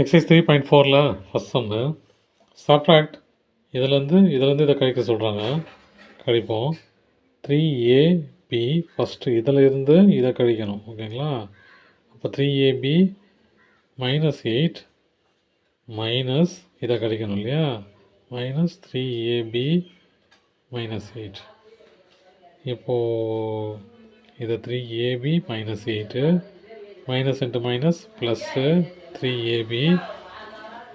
Exercise 3.4ல் first சம்மு subtract இதுலேருந்து இதை கழிக்க சொல்கிறாங்க. கழிப்போம். 3ab ஃபஸ்ட்டு இதில் இருந்து இதை கழிக்கணும். ஓகேங்களா? அப்போ 3ab -8 மைனஸ் இதை கழிக்கணும் இல்லையா? -3ab -8. இப்போது இது 3ab -8 minus into minus plus 3ab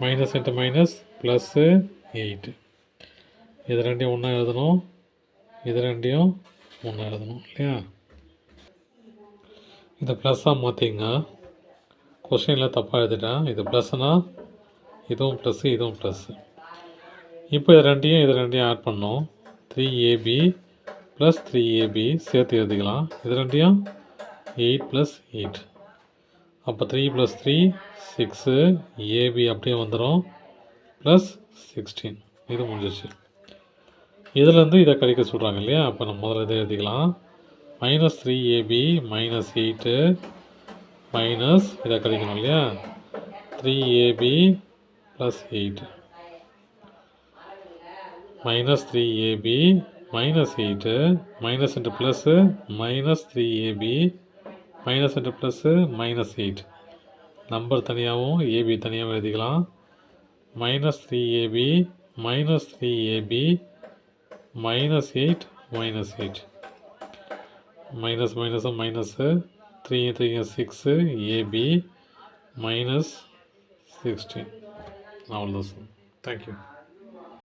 minus into minus plus 8. இது ரெண்டையும் ஒன்றா எழுதணும், இது ரெண்டையும் ஒன்றா எழுதணும் இல்லையா? இதை ப்ளஸ்ஸாக மாற்றிங்க. கொஷினில் தப்பாக எழுதிட்டேன். இது ப்ளஸ்னால் இதுவும் ப்ளஸ்ஸு இதுவும் ப்ளஸ்ஸு. இப்போ இது ரெண்டையும் ஆட் பண்ணோம். 3ab ப்ளஸ் 3ab சேர்த்து எழுதிக்கலாம். இது ரெண்டையும் 8 + 8. அப்போ 3 + 3 6 ab அப்படியே வந்துடும் ப்ளஸ் 16. இது முடிஞ்சிச்சு. இதுலேருந்து இதை கழிக்க சொல்கிறாங்க இல்லையா? அப்போ நம்ம முதல்ல இதை எழுதிக்கலாம். -3ab -8 மைனஸ் இதை கழிக்கணும் இல்லையா? 3ab + 8 -3ab -8 minus into plus -3ab minus into plus -8. Number தனியாகவும் ஏபி தனியாகவும் எழுதிக்கலாம். -3ab -3ab -8 -8 மைனஸ் மைனஸும் மைனஸு 3 3 6 ab -16. அவ்வளோதான் சார். தேங்க்யூ.